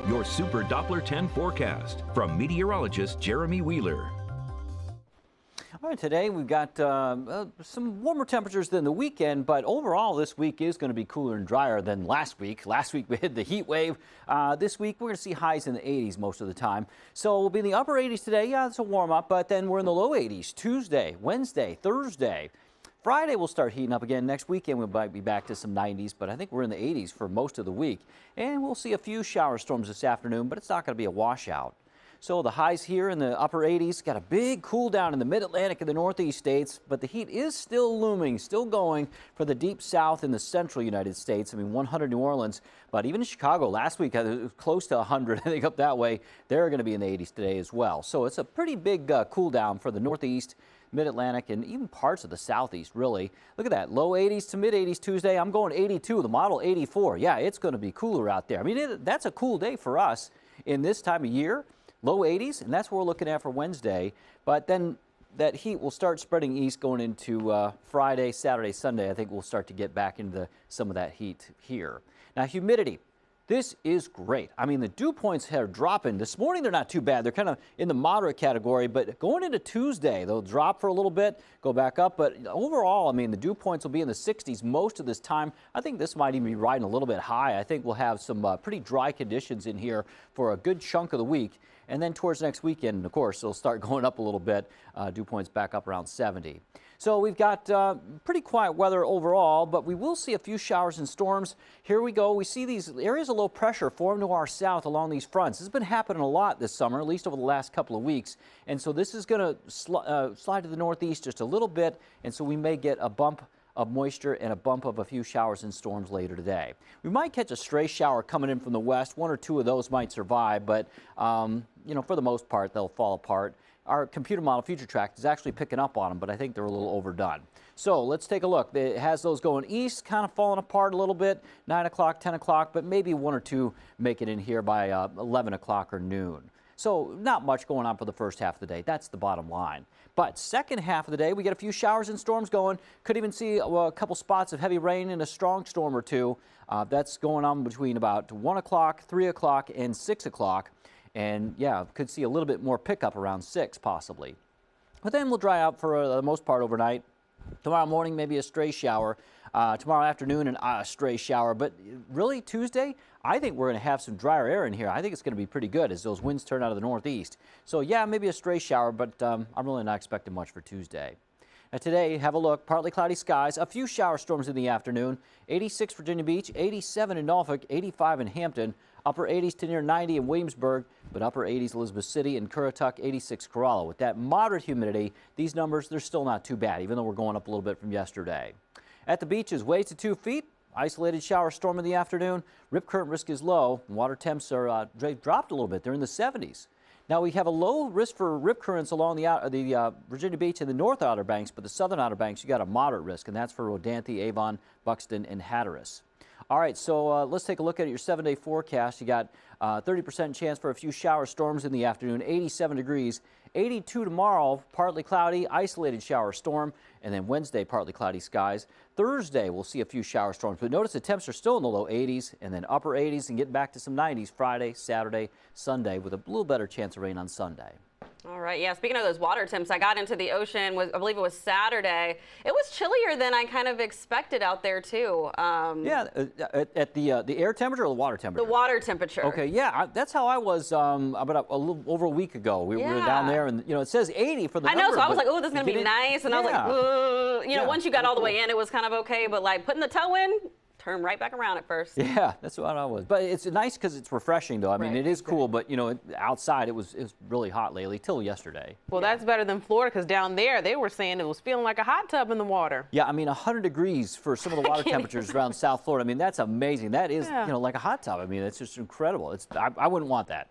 your Super Doppler 10 forecast from meteorologist Jeremy Wheeler. All right, today we've got some warmer temperatures than the weekend, but overall this week is going to be cooler and drier than last week. Last week we hit the heat wave. This week we're going to see highs in the 80s most of the time. So we'll be in the upper 80s today. Yeah, it's a warm up, but then we're in the low 80s Tuesday, Wednesday, Thursday. Friday we'll start heating up again. Next weekend we might be back to some 90s, but I think we're in the 80s for most of the week. And we'll see a few shower storms this afternoon, but it's not going to be a washout. So the highs here in the upper 80s, got a big cool down in the mid-Atlantic and the northeast states, but the heat is still looming, still going for the deep south in the central United States. I mean, 100 New Orleans, but even in Chicago last week, it was close to 100, I think, up that way. They're going to be in the 80s today as well. So it's a pretty big cool down for the northeast, mid-Atlantic, and even parts of the southeast, really. Look at that, low 80s to mid-80s Tuesday. I'm going 82, the model 84. Yeah, it's going to be cooler out there. I mean, that's a cool day for us in this time of year. Low 80s, and that's what we're looking at for Wednesday. But then that heat will start spreading east going into Friday, Saturday, Sunday. I think we'll start to get back into some of that heat here. Now, humidity. This is great. I mean, the dew points are dropping. This morning, they're not too bad. They're kind of in the moderate category, but going into Tuesday, they'll drop for a little bit, go back up. But overall, I mean, the dew points will be in the 60s most of this time. I think this might even be riding a little bit high. I think we'll have some pretty dry conditions in here for a good chunk of the week. And then towards next weekend, of course, it'll start going up a little bit. Dew points back up around 70. So we've got pretty quiet weather overall, but we will see a few showers and storms. Here we go. We see these areas of low pressure form to our south along these fronts. This has been happening a lot this summer, at least over the last couple of weeks. And so this is going to slide to the northeast just a little bit, and so we may get a bump of moisture and a bump of a few showers and storms later today. We might catch a stray shower coming in from the west. One or two of those might survive, but you know, for the most part, they'll fall apart. Our computer model future track is actually picking up on them, but I think they're a little overdone. So let's take a look. It has those going east, kind of falling apart a little bit, 9 o'clock, 10 o'clock, but maybe one or two make it in here by 11 o'clock or noon. So not much going on for the first half of the day. That's the bottom line. But second half of the day, we get a few showers and storms going. Could even see a couple spots of heavy rain and a strong storm or two. That's going on between about 1 o'clock, 3 o'clock, and 6 o'clock. And yeah, could see a little bit more pickup around 6 possibly. But then we'll dry out for the most part overnight. Tomorrow morning, maybe a stray shower. Tomorrow afternoon, a stray shower. But really, Tuesday, I think we're going to have some drier air in here. I think it's going to be pretty good as those winds turn out of the northeast. So yeah, maybe a stray shower, but I'm really not expecting much for Tuesday. Now today, have a look. Partly cloudy skies, a few shower storms in the afternoon. 86 Virginia Beach, 87 in Norfolk, 85 in Hampton. Upper 80s to near 90 in Williamsburg, but upper 80s Elizabeth City and Currituck, 86 Corolla. With that moderate humidity, these numbers, they're still not too bad, even though we're going up a little bit from yesterday. At the beaches, waves to 2 feet. Isolated shower storm in the afternoon. Rip current risk is low. Water temps are dropped a little bit. They're in the 70s. Now we have a low risk for rip currents along the Virginia Beach and the North Outer Banks, but the Southern Outer Banks, you got a moderate risk, and that's for Rodanthe, Avon, Buxton, and Hatteras. All right, so let's take a look at your 7-day forecast. You got 30% chance for a few shower storms in the afternoon, 87 degrees. 82 tomorrow, partly cloudy, isolated shower storm, and then Wednesday, partly cloudy skies. Thursday, we'll see a few shower storms, but notice the temps are still in the low 80s and then upper 80s and getting back to some 90s Friday, Saturday, Sunday with a little better chance of rain on Sunday. All right, yeah, speaking of those water temps, I got into the ocean, I believe it was Saturday. It was chillier than I kind of expected out there, too. Yeah, at the air temperature or the water temperature? The water temperature. Okay, yeah, that's how I was about a little over a week ago. We were down there, and, you know, it says 80 for the number. I know, so I was like, oh, this is going to be nice. And I was like, ugh. You know, once you got all the way in, it was kind of okay, but like putting the toe in, turn right back around at first. Yeah, that's what I was. But it's nice because it's refreshing, though. I mean, it is cool, but, you know, outside it was really hot lately, till yesterday. Well, that's better than Florida, because down there they were saying it was feeling like a hot tub in the water. Yeah, I mean, 100 degrees for some of the water temperatures around South Florida. I mean, that's amazing. That is, you know, like a hot tub. I mean, it's just incredible. I wouldn't want that.